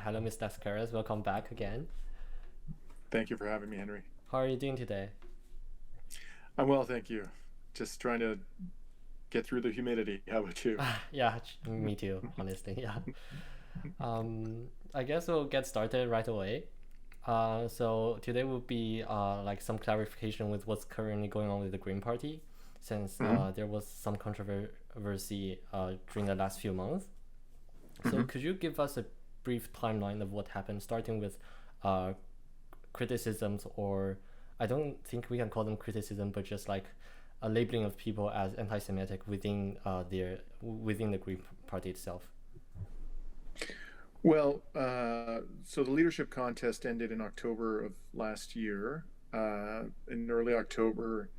Hello, Ms. Lascaris. Welcome back again. Thank you for having me, Henry. How are you doing today? I'm well, thank you. Just trying to get through the humidity. How about you? Yeah, me too, honestly. Yeah. I guess we'll get started right away. So today will be like some clarification with what's currently going on with the Green Party, since Hmm. there was some controversy during the last few months. So Hmm. could you give us a brief timeline of what happened, starting with uh, criticisms, or I don't think we can call them criticism, but just like a labeling of people as anti-Semitic within the Green Party itself. Well, so the leadership contest ended in October of last year. In early October,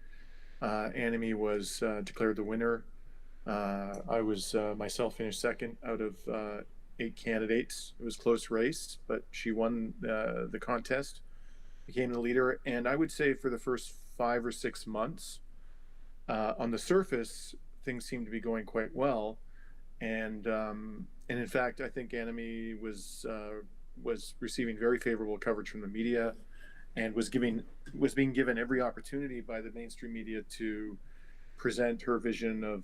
Anime was declared the winner. I was myself finished second out of 8 candidates. It was a close race, but she won the contest, became the leader. And I would say for the first 5 or 6 months, on the surface, things seemed to be going quite well, and in fact, I think Anime was receiving very favorable coverage from the media, and was being given every opportunity by the mainstream media to present her vision of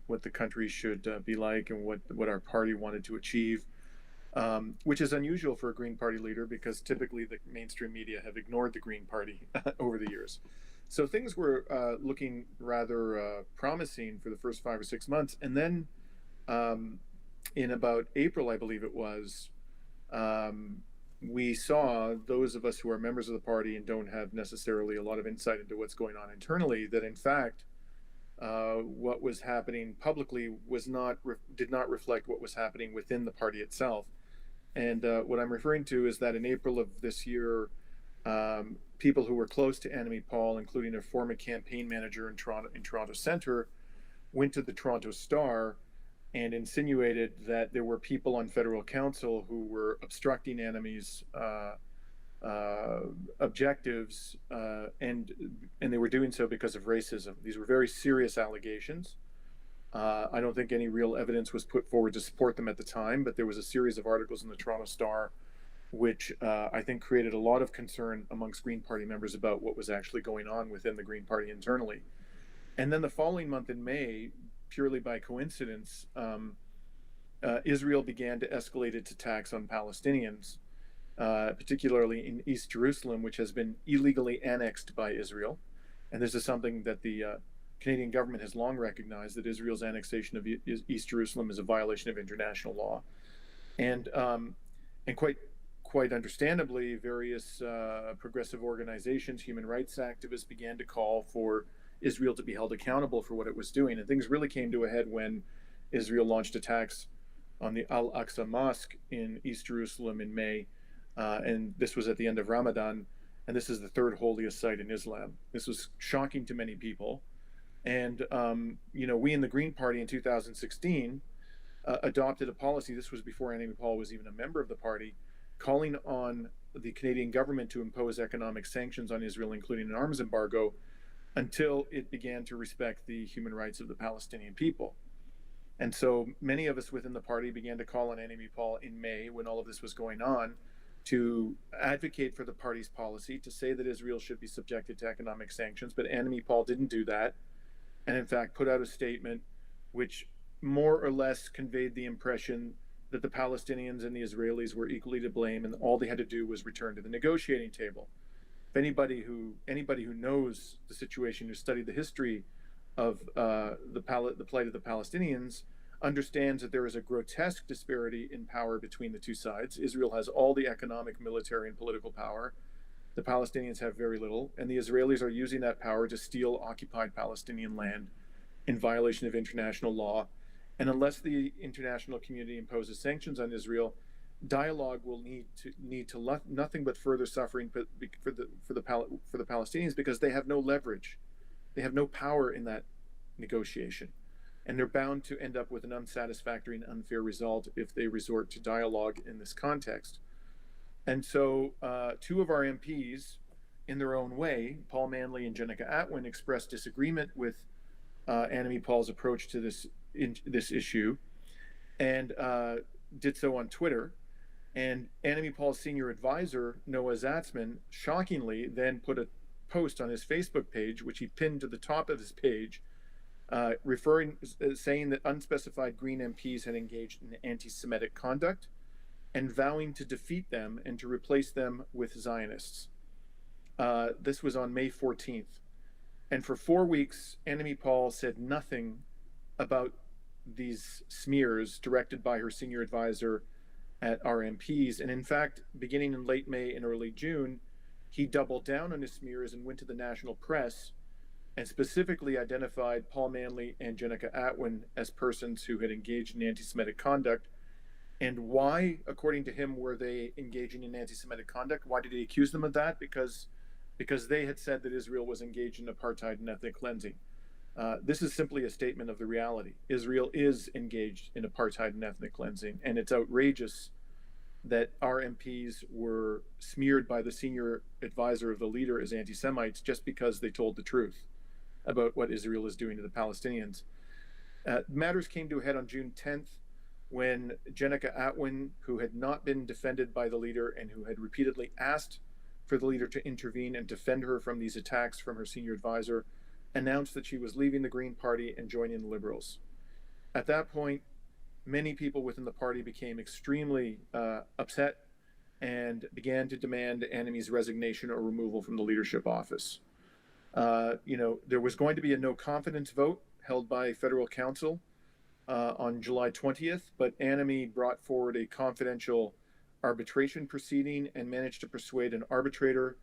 what the country should be like, and what our party wanted to achieve, which is unusual for a Green Party leader because typically the mainstream media have ignored the Green Party over the years. So things were looking rather promising for the first 5 or 6 months. And then in about April, I believe it was, um, we saw, those of us who are members of the party and don't have necessarily a lot of insight into what's going on internally, that in fact, what was happening publicly did not reflect what was happening within the party itself. And what I'm referring to is that in April of this year, people who were close to Anime Paul, including a former campaign manager in Toronto Centre, went to the Toronto Star and insinuated that there were people on federal council who were obstructing Anime's objectives, and they were doing so because of racism. These were very serious allegations. I don't think any real evidence was put forward to support them at the time, but there was a series of articles in the Toronto Star which I think created a lot of concern amongst Green Party members about what was actually going on within the Green Party internally. And then the following month in May, purely by coincidence, Israel began to escalate its attacks on Palestinians, particularly in East Jerusalem, which has been illegally annexed by Israel. And this is something that the Canadian government has long recognized, that Israel's annexation of East Jerusalem is a violation of international law. And quite understandably, various progressive organizations, human rights activists, began to call for Israel to be held accountable for what it was doing. And things really came to a head when Israel launched attacks on the Al-Aqsa Mosque in East Jerusalem in May. And this was at the end of Ramadan. And this is the third holiest site in Islam. This was shocking to many people. And, we in the Green Party in 2016 adopted a policy. This was before Annie Paul was even a member of the party, calling on the Canadian government to impose economic sanctions on Israel, including an arms embargo, until it began to respect the human rights of the Palestinian people. And so many of us within the party began to call on Annie Paul in May, when all of this was going on, to advocate for the party's policy, to say that Israel should be subjected to economic sanctions. But Annie Paul didn't do that, and in fact put out a statement which more or less conveyed the impression that the Palestinians and the Israelis were equally to blame, and all they had to do was return to the negotiating table. If anybody who knows the situation, who studied the history of the plight of the Palestinians, understands that there is a grotesque disparity in power between the two sides. Israel has all the economic, military, and political power. The Palestinians have very little, and the Israelis are using that power to steal occupied Palestinian land in violation of international law. And unless the international community imposes sanctions on Israel, dialogue will need to nothing but further suffering for the Palestinians, because they have no leverage, they have no power in that negotiation, and they're bound to end up with an unsatisfactory and unfair result if they resort to dialogue in this context. And so, two of our MPs, in their own way, Paul Manley and Jenica Atwin, expressed disagreement with Anime Paul's approach to this issue, and did so on Twitter. And Anime Paul's senior advisor, Noah Zatzman, shockingly then put a post on his Facebook page, which he pinned to the top of his page, saying that unspecified Green MPs had engaged in anti-Semitic conduct and vowing to defeat them and to replace them with Zionists. This was on May 14th. And for 4 weeks, Anime Paul said nothing about these smears directed by her senior advisor at RMPs. And in fact, beginning in late May and early June, he doubled down on his smears and went to the national press and specifically identified Paul Manley and Jenica Atwin as persons who had engaged in anti-Semitic conduct. And why, according to him, were they engaging in anti-Semitic conduct? Why did he accuse them of that? Because they had said that Israel was engaged in apartheid and ethnic cleansing. This is simply a statement of the reality. Israel is engaged in apartheid and ethnic cleansing, and it's outrageous that our MPs were smeared by the senior advisor of the leader as anti-Semites just because they told the truth about what Israel is doing to the Palestinians. Matters came to a head on June 10th when Jenica Atwin, who had not been defended by the leader and who had repeatedly asked for the leader to intervene and defend her from these attacks from her senior advisor, announced that she was leaving the Green Party and joining the Liberals. At that point, many people within the party became extremely upset and began to demand Anime's resignation or removal from the leadership office. There was going to be a no confidence vote held by federal council on July 20th, but Anime brought forward a confidential arbitration proceeding and managed to persuade an arbitrator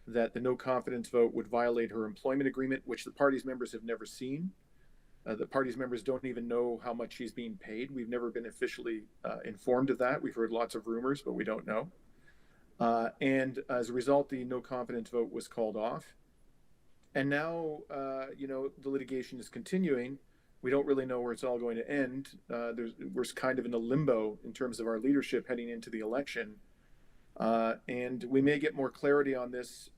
that the no confidence vote would violate her employment agreement, which the party's members have never seen. The party's members don't even know how much she's being paid. We've never been officially informed of that. We've heard lots of rumors, but we don't know. And as a result, the no confidence vote was called off. And now, the litigation is continuing. We don't really know where it's all going to end. We're kind of in a limbo in terms of our leadership heading into the election. And we may get more clarity on this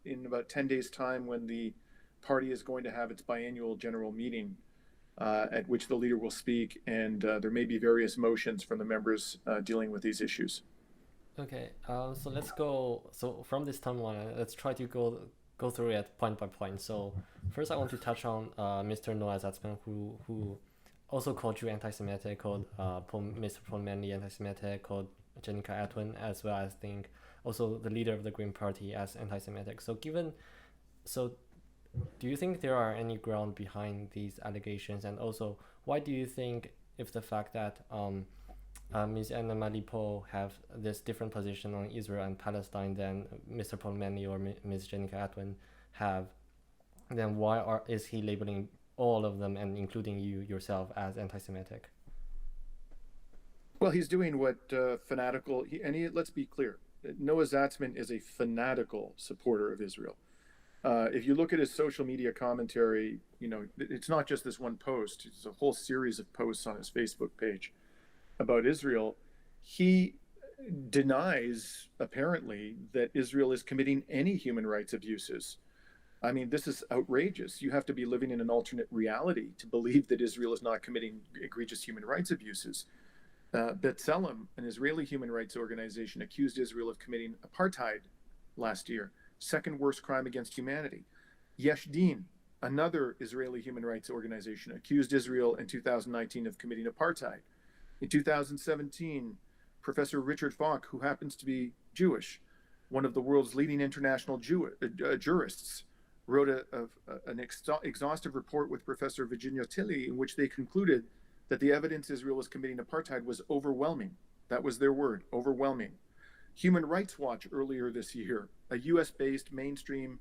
in about 10 days' time when the party is going to have its biannual general meeting at which the leader will speak. And there may be various motions from the members dealing with these issues. Okay, so let's go. So from this timeline, let's try to go through it point by point. So first I want to touch on Mr. Noah Zatzman, who also called you anti-Semitic, called Mr. Paul Manley anti-Semitic, called Jenica Atwin, as well as also the leader of the Green Party as anti-Semitic. So do you think there are any ground behind these allegations? And also, why do you think, if the fact that Ms. Anne-Marie Paul have this different position on Israel and Palestine than Mr. Paul Manley or Ms. Jenica Atwin have, then why is he labeling all of them and including you yourself as anti-Semitic? Well, he's doing what fanatical, let's be clear, Noah Zatzman is a fanatical supporter of Israel. If you look at his social media commentary, it's not just this one post, it's a whole series of posts on his Facebook page about Israel. He denies, apparently, that Israel is committing any human rights abuses. I mean, this is outrageous. You have to be living in an alternate reality to believe that Israel is not committing egregious human rights abuses. B'Tselem, an Israeli human rights organization, accused Israel of committing apartheid last year, second worst crime against humanity. Yesh Din, another Israeli human rights organization, accused Israel in 2019 of committing apartheid. In 2017, Professor Richard Falk, who happens to be Jewish, one of the world's leading international jurists, wrote an exhaustive report with Professor Virginia Tilly in which they concluded that the evidence Israel was committing apartheid was overwhelming. That was their word, overwhelming. Human Rights Watch earlier this year, a US-based mainstream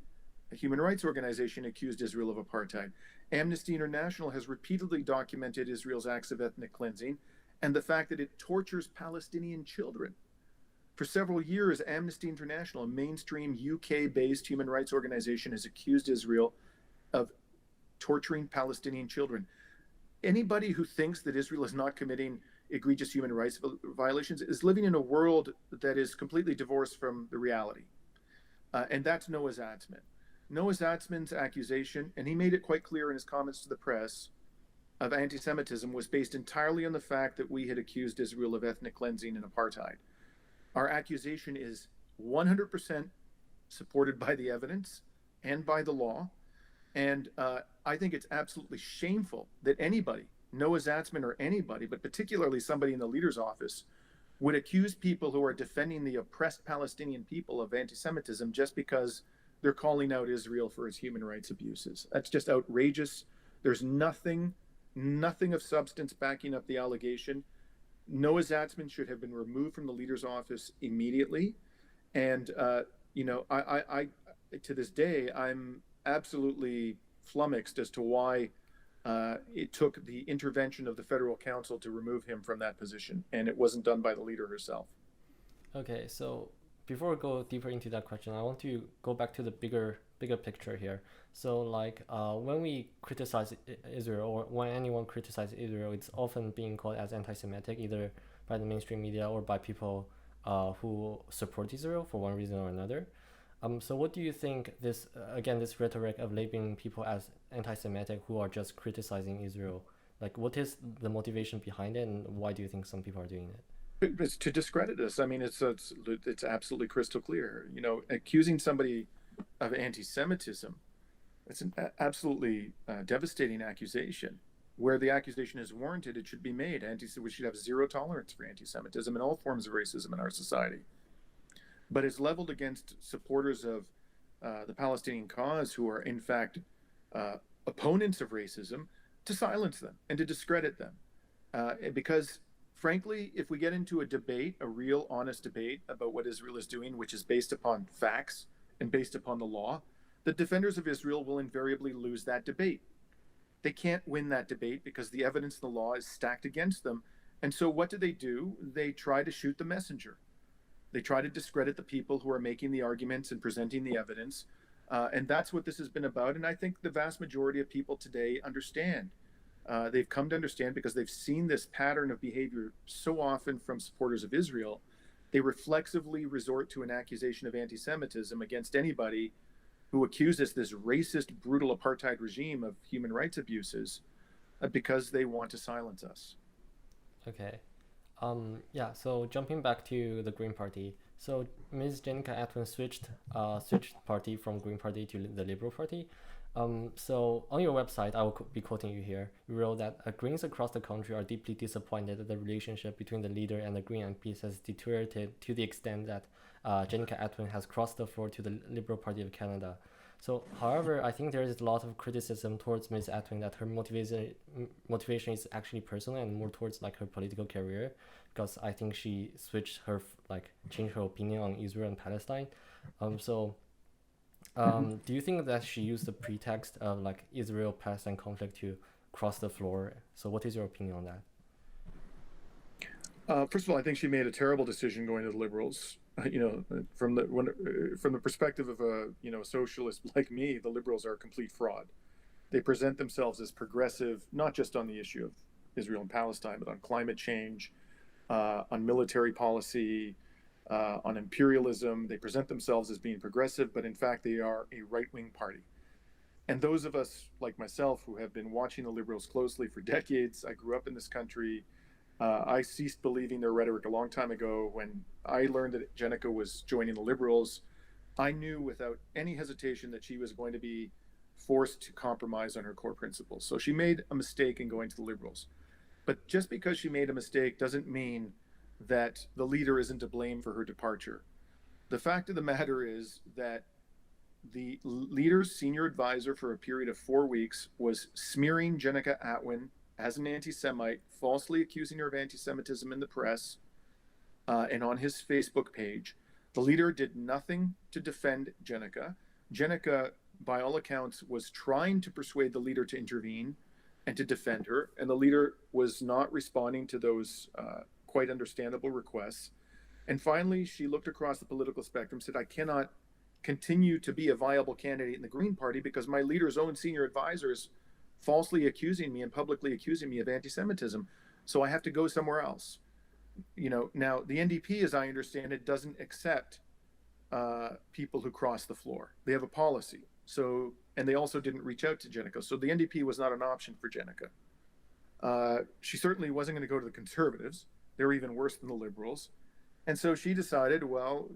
human rights organization, accused Israel of apartheid. Amnesty International has repeatedly documented Israel's acts of ethnic cleansing and the fact that it tortures Palestinian children. For several years, Amnesty International, a mainstream UK-based human rights organization, has accused Israel of torturing Palestinian children. Anybody who thinks that Israel is not committing egregious human rights violations is living in a world that is completely divorced from the reality. And that's Noah Zatzman. Noah Zatzman's accusation, and he made it quite clear in his comments to the press, of anti-Semitism was based entirely on the fact that we had accused Israel of ethnic cleansing and apartheid. Our accusation is 100% supported by the evidence and by the law. And I think it's absolutely shameful that anybody, Noah Zatzman or anybody, but particularly somebody in the leader's office, would accuse people who are defending the oppressed Palestinian people of anti-Semitism just because they're calling out Israel for its human rights abuses. That's just outrageous. There's nothing of substance backing up the allegation. Noah Zatzman should have been removed from the leader's office immediately. And, I to this day, I'm absolutely flummoxed as to why it took the intervention of the federal council to remove him from that position, and it wasn't done by the leader herself. Okay, so before we go deeper into that question, I want to go back to the bigger picture here. So like when we criticize Israel, or when anyone criticizes Israel, it's often being called as anti-Semitic, either by the mainstream media or by people who support Israel for one reason or another. So what do you think this rhetoric of labeling people as anti-Semitic who are just criticizing Israel, like what is the motivation behind it, and why do you think some people are doing it? It's to discredit us. I mean, it's absolutely crystal clear. Accusing somebody of anti-Semitism, it's an absolutely devastating accusation. Where the accusation is warranted, it should be made. We should have zero tolerance for anti-Semitism and all forms of racism in our society. But it's leveled against supporters of the Palestinian cause who are, in fact, opponents of racism, to silence them and to discredit them. Because, frankly, if we get into a debate, a real honest debate about what Israel is doing, which is based upon facts and based upon the law, the defenders of Israel will invariably lose that debate. They can't win that debate because the evidence in the law is stacked against them. And so what do? They try to shoot the messenger. They try to discredit the people who are making the arguments and presenting the evidence. And that's what this has been about. And I think the vast majority of people today understand. They've come to understand because they've seen this pattern of behavior so often from supporters of Israel. They reflexively resort to an accusation of anti-Semitism against anybody who accuses this racist, brutal apartheid regime of human rights abuses because they want to silence us. Okay. So jumping back to the Green Party, so Ms. Jenica Atwin switched party from Green Party to the Liberal Party. So on your website, I will be quoting you here. You wrote that Greens across the country are deeply disappointed that the relationship between the leader and the Green MPs has deteriorated to the extent that Jenica Atwin has crossed the floor to the Liberal Party of Canada. So, however, I think there is a lot of criticism towards Ms. Atwin that her motivation is actually personal and more towards like her political career, because I think she changed her opinion on Israel and Palestine. Do you think that she used the pretext of like Israel-Palestine conflict to cross the floor? So, what is your opinion on that? First of all, I think she made a terrible decision going to the Liberals. From the perspective of a socialist like me, the Liberals are a complete fraud. They present themselves as progressive, not just on the issue of Israel and Palestine, but on climate change, on military policy, on imperialism. They present themselves as being progressive, but in fact, they are a right-wing party. And those of us like myself who have been watching the Liberals closely for decades, I grew up in this country. I ceased believing their rhetoric a long time ago. When I learned that Jenica was joining the Liberals, I knew without any hesitation that she was going to be forced to compromise on her core principles. So she made a mistake in going to the Liberals. But just because she made a mistake doesn't mean that the leader isn't to blame for her departure. The fact of the matter is that the leader's senior advisor for a period of 4 weeks was smearing Jenica Atwin as an anti-Semite, falsely accusing her of anti-Semitism in the press and on his Facebook page. The leader did nothing to defend Jenica. Jenica, by all accounts, was trying to persuade the leader to intervene and to defend her, and the leader was not responding to those quite understandable requests. And finally, she looked across the political spectrum, said, I cannot continue to be a viable candidate in the Green Party because my leader's own senior advisors falsely accusing me and publicly accusing me of anti-Semitism. So I have to go somewhere else. Now the NDP, as I understand it, doesn't accept people who cross the floor. They have a policy. So, and they also didn't reach out to Jenica. So the NDP was not an option for Jenica. She certainly wasn't going to go to the Conservatives. They're even worse than the Liberals. And so she decided, well,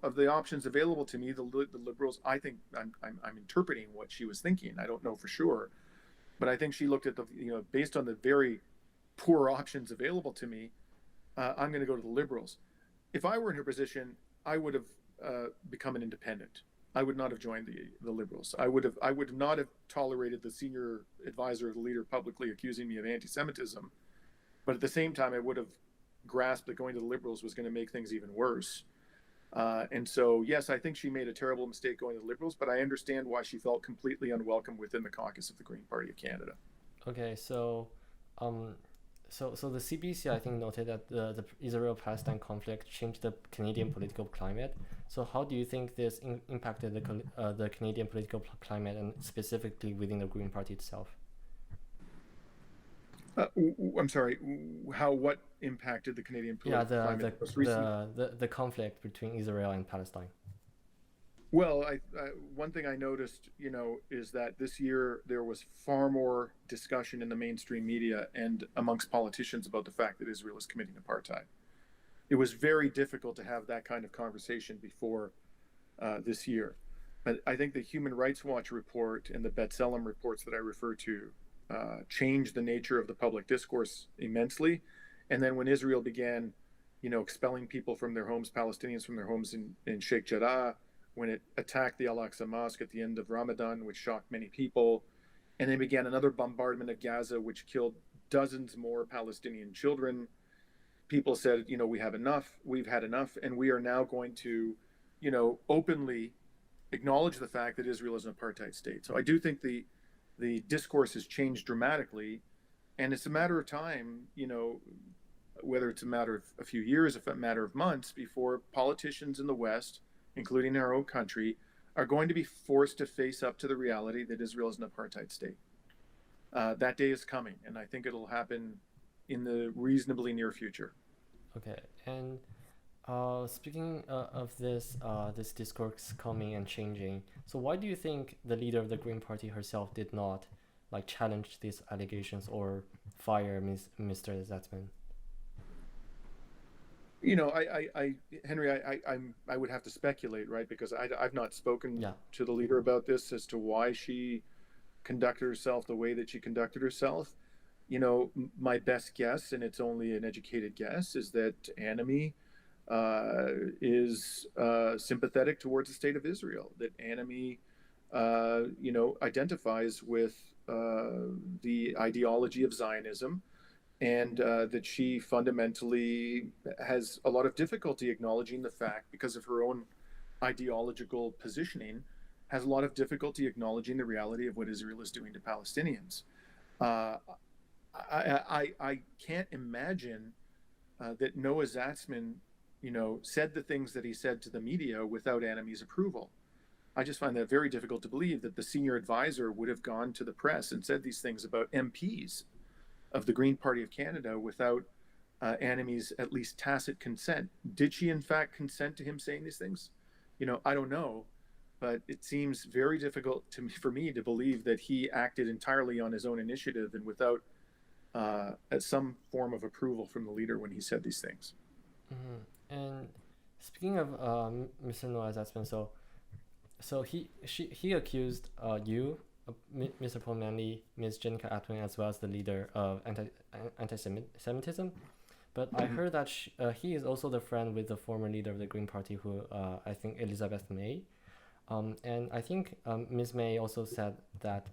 of the options available to me, the liberals, I think I'm interpreting what she was thinking. I don't know for sure, but I think she looked at based on the very poor options available to me, I'm going to go to the liberals. If I were in her position, I would have become an independent. I would not have joined the liberals. I would not have tolerated the senior advisor of the leader publicly accusing me of anti-Semitism. But at the same time, I would have grasped that going to the liberals was going to make things even worse. And so, yes, I think she made a terrible mistake going to the liberals, but I understand why she felt completely unwelcome within the caucus of the Green Party of Canada. Okay, um, so the CBC, I think, noted that the Israel-Palestine conflict changed the Canadian political climate. So how do you think this impacted the Canadian political climate, and specifically within the Green Party itself? I'm sorry. What impacted the Canadian political climate most recently? The conflict between Israel and Palestine. Well, one thing I noticed, is that this year there was far more discussion in the mainstream media and amongst politicians about the fact that Israel is committing apartheid. It was very difficult to have that kind of conversation before this year. But I think the Human Rights Watch report and the B'Tselem reports that I refer to changed the nature of the public discourse immensely. And then when Israel began, expelling people from their homes, Palestinians from their homes in Sheikh Jarrah, when it attacked the Al-Aqsa Mosque at the end of Ramadan, which shocked many people, and then began another bombardment of Gaza, which killed dozens more Palestinian children, people said, we have enough, we've had enough, and we are now going to, openly acknowledge the fact that Israel is an apartheid state. So I do think the discourse has changed dramatically, and it's a matter of time, whether it's a matter of a few years, a matter of months, before politicians in the West, including our own country, are going to be forced to face up to the reality that Israel is an apartheid state. That day is coming, and I think it'll happen in the reasonably near future. Okay, and speaking of this discourse coming and changing, so why do you think the leader of the Green Party herself did not challenge these allegations or fire Mr. Zatzman? Henry, I would have to speculate, right? Because I've not spoken to the leader about this as to why she conducted herself the way that she conducted herself. My best guess, and it's only an educated guess, is that Annemie is sympathetic towards the state of Israel. That Annemie, identifies with the ideology of Zionism. And that she fundamentally has a lot of difficulty acknowledging the fact, because of her own ideological positioning, has a lot of difficulty acknowledging the reality of what Israel is doing to Palestinians. I can't imagine that Noah Zatzman, said the things that he said to the media without Annemie's approval. I just find that very difficult to believe that the senior advisor would have gone to the press and said these things about MPs of the Green Party of Canada without Annemie's at least tacit consent. Did she in fact consent to him saying these things? I don't know, but it seems very difficult for me to believe that he acted entirely on his own initiative and without some form of approval from the leader when he said these things. Mm-hmm. And speaking of Mr. Noah Zatzman, so he accused you, Mr. Paul Manley, Ms. Jenica Atwin, as well as the leader of anti-Semitism. But I heard that he is also the friend with the former leader of the Green Party, who I think Elizabeth May. And I think Ms. May also said that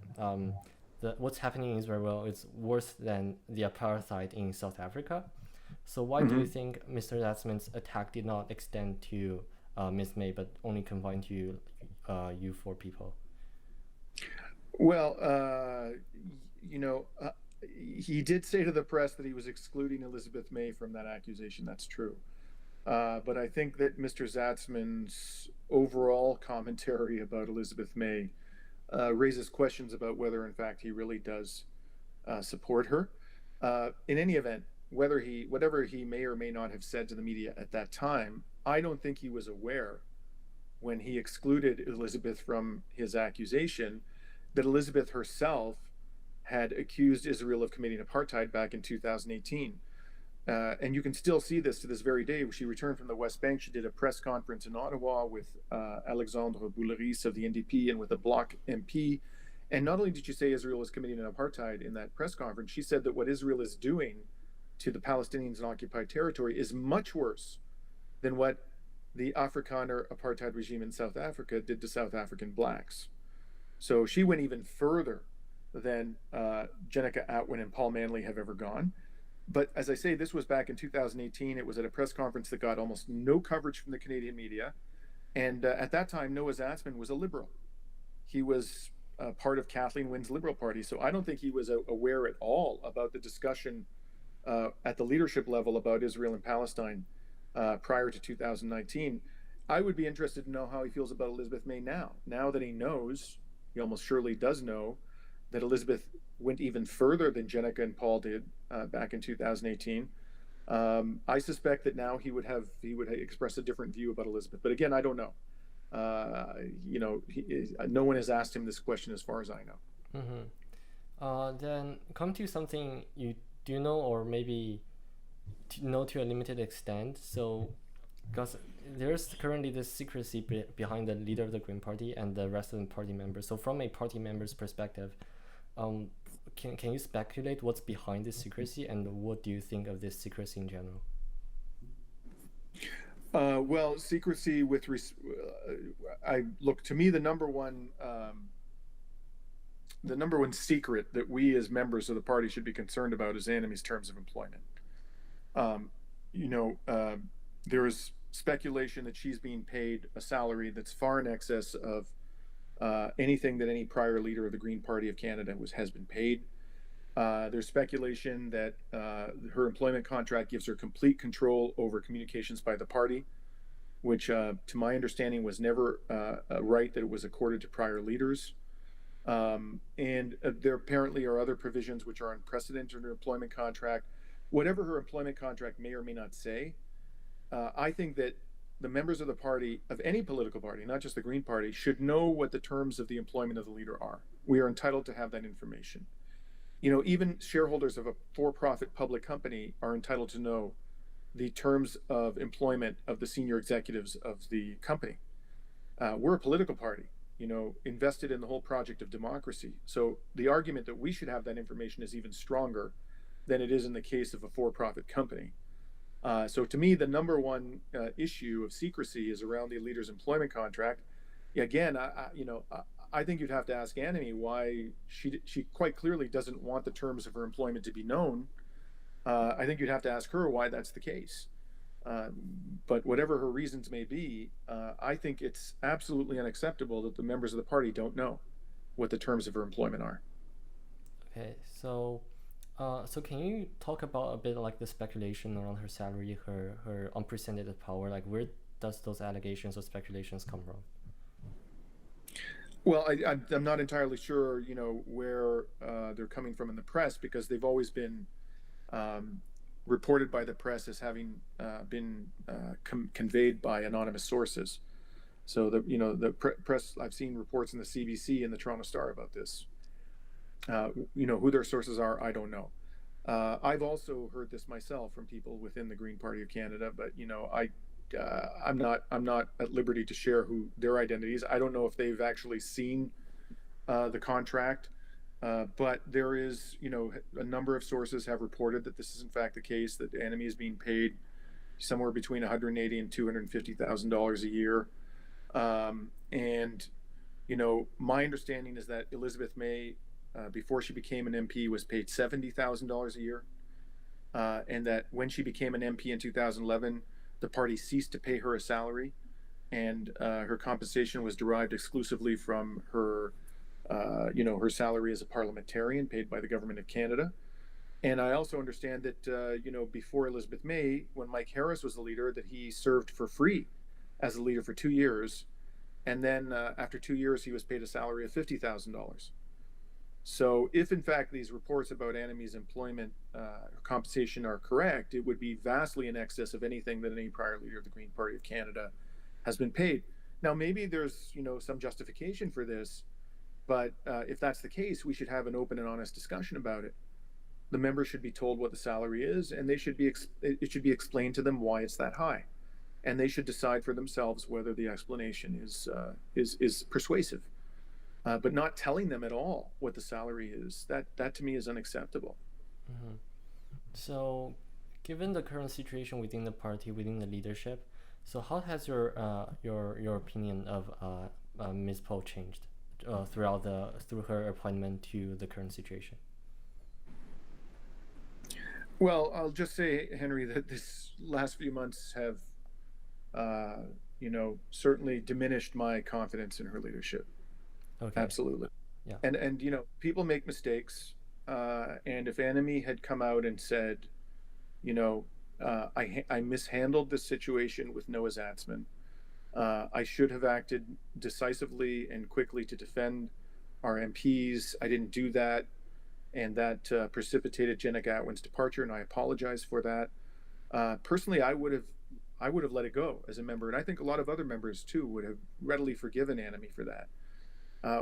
what's happening in Israel is worse than the apartheid in South Africa. So why do you think Mr. Zatzman's attack did not extend to Ms. May, but only confined to you four people? Well, he did say to the press that he was excluding Elizabeth May from that accusation. That's true. But I think that Mr. Zatzman's overall commentary about Elizabeth May raises questions about whether, in fact, he really does support her. In any event, whatever he may or may not have said to the media at that time, I don't think he was aware, when he excluded Elizabeth from his accusation, that Elizabeth herself had accused Israel of committing apartheid back in 2018. and you can still see this to this very day. She returned from the West Bank. She did a press conference in Ottawa with Alexandre Bouleris of the NDP and with a Bloc MP. And not only did she say Israel is committing an apartheid in that press conference, she said that what Israel is doing to the Palestinians in occupied territory is much worse than what the Afrikaner apartheid regime in South Africa did to South African blacks. So she went even further than Jenica Atwin and Paul Manley have ever gone. But as I say, this was back in 2018. It was at a press conference that got almost no coverage from the Canadian media. And at that time, Noah Zatzman was a Liberal. He was part of Kathleen Wynne's Liberal Party. So I don't think he was aware at all about the discussion at the leadership level about Israel and Palestine prior to 2019. I would be interested to know how he feels about Elizabeth May now. Now that he knows, he almost surely does know, that Elizabeth went even further than Jenica and Paul did back in 2018. I suspect that now he would express a different view about Elizabeth. But again, I don't know. No one has asked him this question as far as I know. Then come to something you do know, or maybe know to a limited extent. So, because there's currently this secrecy behind the leader of the Green Party and the rest of the party members. So from a party member's perspective, can you speculate what's behind this secrecy, and what do you think of this secrecy in general? Well, secrecy to me, the number one secret that we as members of the party should be concerned about is Annemie's terms of employment. There is speculation that she's being paid a salary that's far in excess of anything that any prior leader of the Green Party of Canada has been paid. There's speculation that her employment contract gives her complete control over communications by the party, which to my understanding was never a right that was accorded to prior leaders. And there apparently are other provisions which are unprecedented in her employment contract. Whatever her employment contract may or may not say, I think that the members of the party, of any political party, not just the Green Party, should know what the terms of the employment of the leader are. We are entitled to have that information. Even shareholders of a for-profit public company are entitled to know the terms of employment of the senior executives of the company. We're a political party, invested in the whole project of democracy. So the argument that we should have that information is even stronger than it is in the case of a for-profit company. So to me, the number one issue of secrecy is around the leader's employment contract. Again, I think you'd have to ask Annemie why she quite clearly doesn't want the terms of her employment to be known. I think you'd have to ask her why that's the case. But whatever her reasons may be, I think it's absolutely unacceptable that the members of the party don't know what the terms of her employment are. Okay, so can you talk about a bit like the speculation around her salary, her unprecedented power? Like, where does those allegations or speculations come from? Well, I'm not entirely sure, where they're coming from in the press, because they've always been reported by the press as having been conveyed by anonymous sources. So the press, I've seen reports in the CBC and the Toronto Star about this. Who their sources are, I don't know. I've also heard this myself from people within the Green Party of Canada, but I'm not at liberty to share who their identities. I don't know if they've actually seen the contract, but there is, a number of sources have reported that this is in fact the case, that Annemie is being paid somewhere between $180,000 and $250,000 a year. And my understanding is that Elizabeth May, before she became an MP, was paid $70,000 a year, and that when she became an MP in 2011, the party ceased to pay her a salary, and her compensation was derived exclusively from her, her salary as a parliamentarian paid by the government of Canada. And I also understand that, before Elizabeth May, when Mike Harris was the leader, that he served for free as a leader for 2 years. And then after 2 years, he was paid a salary of $50,000. So if in fact these reports about Annemie's employment compensation are correct, it would be vastly in excess of anything that any prior leader of the Green Party of Canada has been paid. Now, maybe there's, some justification for this, but if that's the case, we should have an open and honest discussion about it. the members should be told what the salary is, and it should be explained to them why it's that high, and they should decide for themselves whether the explanation is persuasive. But not telling them at all what the salary is, that to me is unacceptable. Mm-hmm. So, given the current situation within the party, within the leadership, so how has your opinion of Ms. Poe changed through her appointment to the current situation? Well, I'll just say, Henry, that this last few months have, certainly diminished my confidence in her leadership. Okay. Absolutely. Yeah. And people make mistakes, and if Enemy had come out and said, I mishandled this situation with Noah Zatzman. I should have acted decisively and quickly to defend our MPs. I didn't do that, and that precipitated Jenna Gatwin's departure, and I apologize for that. Personally, I would have let it go as a member, and I think a lot of other members too would have readily forgiven Enemy for that.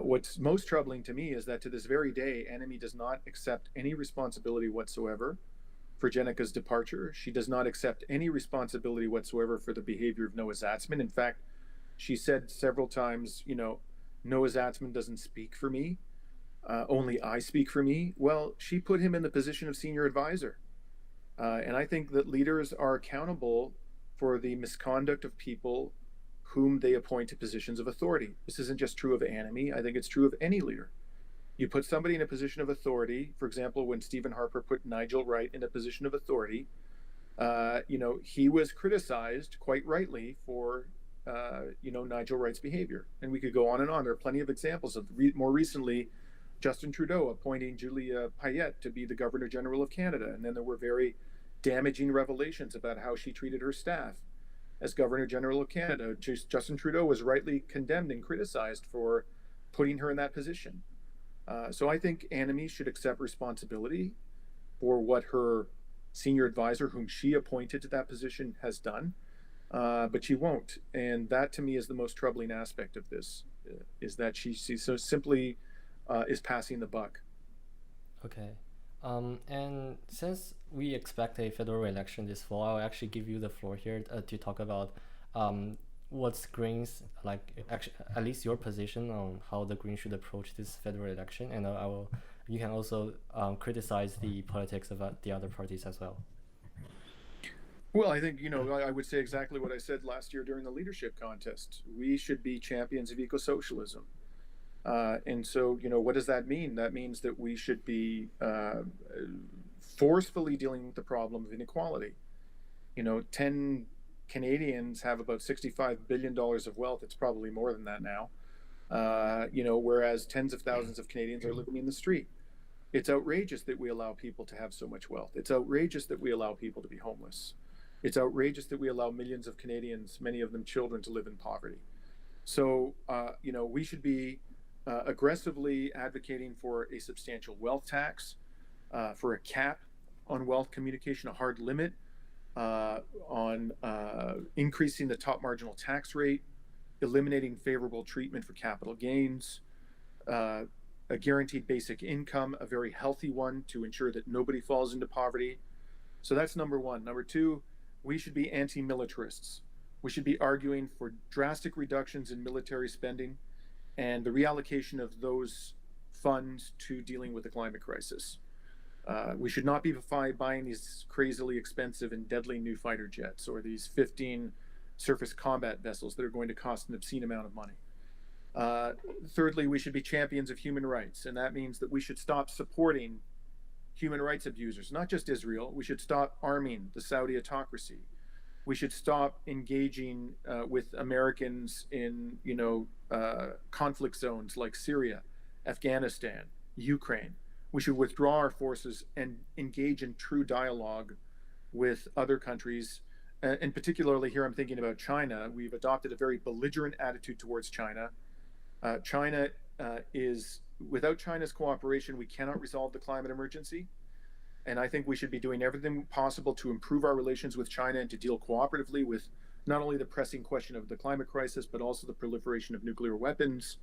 What's most troubling to me is that to this very day, Enemy does not accept any responsibility whatsoever for Jenica's departure. She does not accept any responsibility whatsoever for the behavior of Noah Zatzman. In fact, she said several times, Noah Zatzman doesn't speak for me. Only I speak for me. Well, she put him in the position of senior advisor. And I think that leaders are accountable for the misconduct of people whom they appoint to positions of authority. This isn't just true of Enemy. I think it's true of any leader. You put somebody in a position of authority. For example, when Stephen Harper put Nigel Wright in a position of authority, he was criticized quite rightly for, Nigel Wright's behavior. And we could go on and on. There are plenty of examples of more recently, Justin Trudeau appointing Julia Payette to be the Governor General of Canada. And then there were very damaging revelations about how she treated her staff as Governor General of Canada. Justin Trudeau was rightly condemned and criticized for putting her in that position. So I think Enemy should accept responsibility for what her senior advisor, whom she appointed to that position, has done, but she won't. And that to me is the most troubling aspect of this, is that she so simply is passing the buck. Okay. And since we expect a federal election this fall, I'll actually give you the floor here to talk about what's Greens, at least your position on how the Greens should approach this federal election, and you can also criticize the politics of the other parties as well. Well, I think, I would say exactly what I said last year during the leadership contest. We should be champions of ecosocialism. And so, what does that mean? That means that we should be forcefully dealing with the problem of inequality. 10 Canadians have about $65 billion of wealth. It's probably more than that now. Whereas tens of thousands of Canadians are living in the street. It's outrageous that we allow people to have so much wealth. It's outrageous that we allow people to be homeless. It's outrageous that we allow millions of Canadians, many of them children, to live in poverty. So, we should be aggressively advocating for a substantial wealth tax, for a cap on wealth communication, a hard limit on increasing the top marginal tax rate, eliminating favorable treatment for capital gains, a guaranteed basic income, a very healthy one to ensure that nobody falls into poverty. So that's number one. Number two, we should be anti-militarists. We should be arguing for drastic reductions in military spending and the reallocation of those funds to dealing with the climate crisis. We should not be buying these crazily expensive and deadly new fighter jets or these 15 surface combat vessels that are going to cost an obscene amount of money. Thirdly, we should be champions of human rights, and that means that we should stop supporting human rights abusers, not just Israel. We should stop arming the Saudi autocracy. We should stop engaging with Americans in, conflict zones like Syria, Afghanistan, Ukraine. We should withdraw our forces and engage in true dialogue with other countries. And particularly here, I'm thinking about China. We've adopted a very belligerent attitude towards China. China without China's cooperation, we cannot resolve the climate emergency. And I think we should be doing everything possible to improve our relations with China and to deal cooperatively with not only the pressing question of the climate crisis, but also the proliferation of nuclear weapons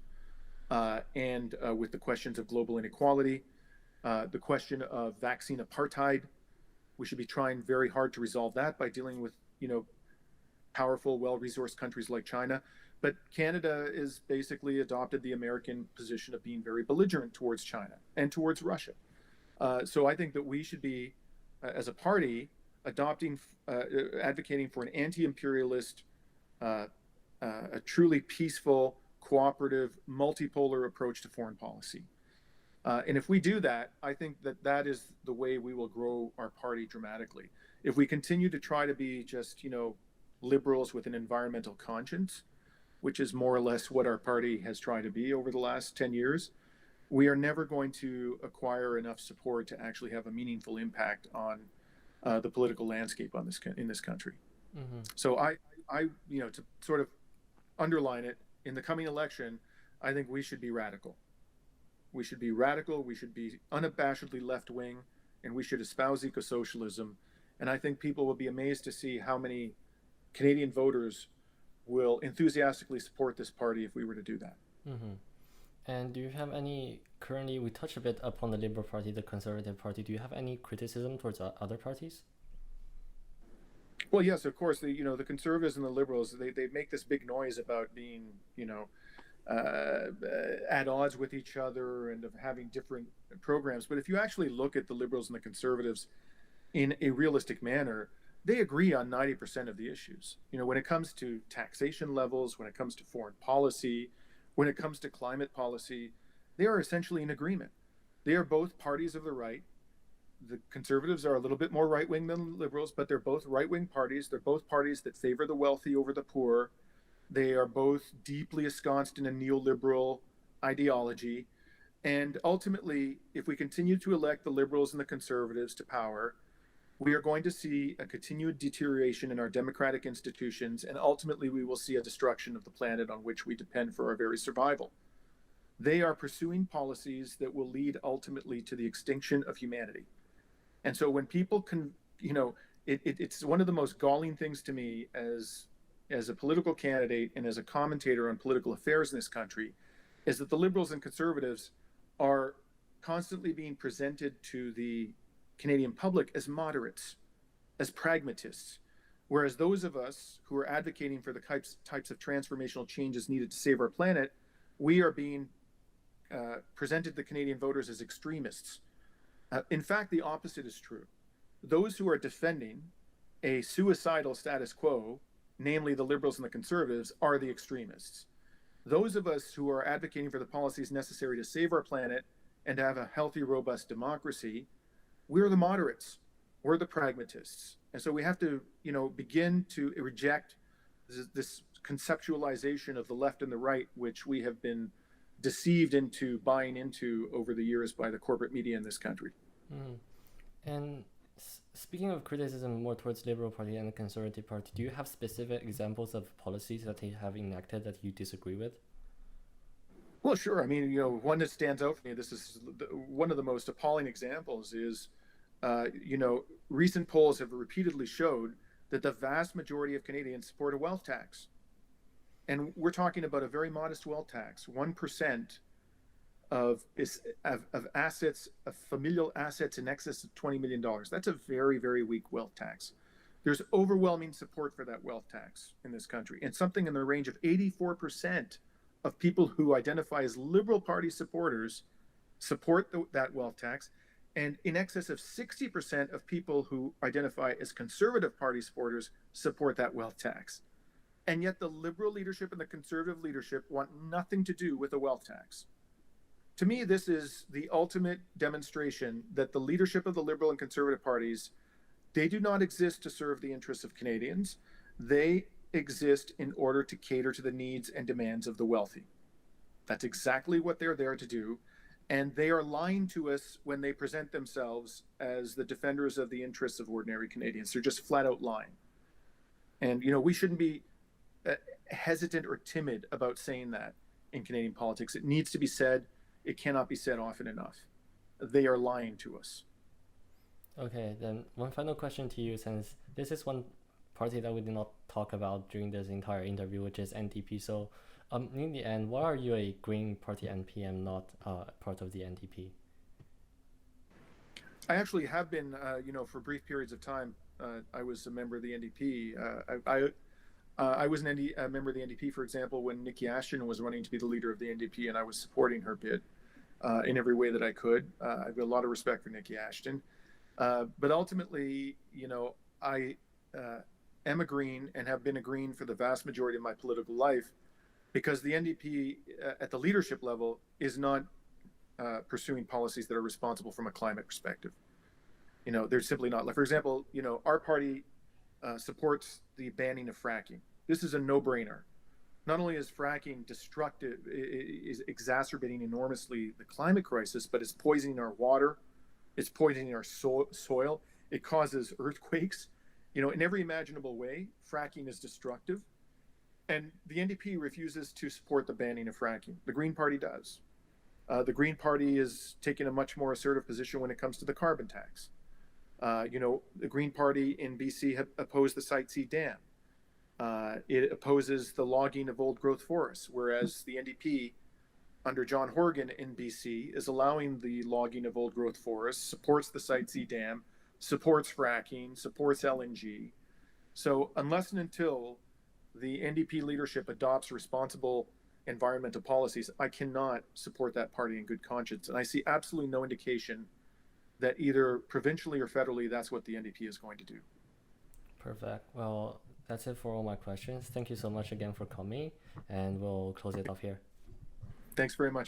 and with the questions of global inequality. the question of vaccine apartheid. We should be trying very hard to resolve that by dealing with, powerful, well-resourced countries like China. But Canada has basically adopted the American position of being very belligerent towards China and towards Russia. So I think that we should be, as a party, advocating for an anti-imperialist, a truly peaceful, cooperative, multipolar approach to foreign policy. And if we do that, I think that that is the way we will grow our party dramatically. If we continue to try to be just, liberals with an environmental conscience, which is more or less what our party has tried to be over the last 10 years, we are never going to acquire enough support to actually have a meaningful impact on the political landscape in this country. Mm-hmm. So I, to sort of underline it, in the coming election, I think we should be radical. We should be radical, we should be unabashedly left-wing, and we should espouse ecosocialism. And I think people will be amazed to see how many Canadian voters will enthusiastically support this party if we were to do that. Mm-hmm. And do you have any, currently we touched a bit upon the Liberal Party, the Conservative Party, do you have any criticism towards other parties? Well, yes, of course, the Conservatives and the Liberals, they make this big noise about being, at odds with each other and of having different programs. But if you actually look at the Liberals and the Conservatives in a realistic manner, they agree on 90% of the issues. When it comes to taxation levels, when it comes to foreign policy, when it comes to climate policy, they are essentially in agreement. They are both parties of the right. The Conservatives are a little bit more right-wing than the Liberals, but they're both right-wing parties. They're both parties that favor the wealthy over the poor. They are both deeply ensconced in a neoliberal ideology. And ultimately, if we continue to elect the Liberals and the Conservatives to power, we are going to see a continued deterioration in our democratic institutions, and ultimately we will see a destruction of the planet on which we depend for our very survival. They are pursuing policies that will lead ultimately to the extinction of humanity. And so when people can, it's one of the most galling things to me as a political candidate and as a commentator on political affairs in this country, is that the Liberals and Conservatives are constantly being presented to the Canadian public as moderates, as pragmatists, whereas those of us who are advocating for the types of transformational changes needed to save our planet, we are being presented to the Canadian voters as extremists. In fact, the opposite is true. Those who are defending a suicidal status quo, namely the Liberals and the Conservatives, are the extremists. Those of us who are advocating for the policies necessary to save our planet and to have a healthy, robust democracy, we're the moderates, we're the pragmatists. And so we have to, begin to reject this conceptualization of the left and the right, which we have been deceived into buying into over the years by the corporate media in this country. Mm. And speaking of criticism more towards Liberal Party and the Conservative Party, do you have specific examples of policies that they have enacted that you disagree with? Well, sure. I mean, one that stands out for me, this is one of the most appalling examples is, recent polls have repeatedly showed that the vast majority of Canadians support a wealth tax. And we're talking about a very modest wealth tax, 1% of assets, of familial assets in excess of $20 million. That's a very, very weak wealth tax. There's overwhelming support for that wealth tax in this country, and something in the range of 84% of people who identify as Liberal Party supporters support that wealth tax, and in excess of 60% of people who identify as Conservative Party supporters support that wealth tax. And yet the Liberal leadership and the Conservative leadership want nothing to do with a wealth tax. To me, this is the ultimate demonstration that the leadership of the Liberal and Conservative parties, they do not exist to serve the interests of Canadians. They exist in order to cater to the needs and demands of the wealthy. That's exactly what they're there to do. And they are lying to us when they present themselves as the defenders of the interests of ordinary Canadians. They're just flat out lying. And, we shouldn't be hesitant or timid about saying that in Canadian politics. It needs to be said. It cannot be said often enough. They are lying to us. Okay, then one final question to you, since this is one party that we did not talk about during this entire interview, which is NDP. So in the end, why are you a Green Party NP and not part of the NDP? I actually have been, for brief periods of time. I was a member of the NDP. I was a member of the NDP, for example, when Nikki Ashton was running to be the leader of the NDP, and I was supporting her bid in every way that I could. I've got a lot of respect for Nikki Ashton. But ultimately, I am a Green and have been a Green for the vast majority of my political life, because the NDP at the leadership level is not pursuing policies that are responsible from a climate perspective. They're simply not. Like, for example, our party supports the banning of fracking. This is a no-brainer. Not only is fracking destructive, is exacerbating enormously the climate crisis, but it's poisoning our water, it's poisoning our soil, it causes earthquakes, in every imaginable way. Fracking is destructive. And the NDP refuses to support the banning of fracking. The Green Party does. The Green Party is taking a much more assertive position when it comes to the carbon tax. The Green Party in BC opposed the Site C dam. It opposes the logging of old growth forests, whereas the NDP under John Horgan in BC is allowing the logging of old growth forests, supports the Site C dam, supports fracking, supports LNG. So unless and until the NDP leadership adopts responsible environmental policies, I cannot support that party in good conscience. And I see absolutely no indication that either provincially or federally that's what the NDP is going to do. Perfect. Well, that's it for all my questions. Thank you so much again for coming, and we'll close it off here. Thanks very much.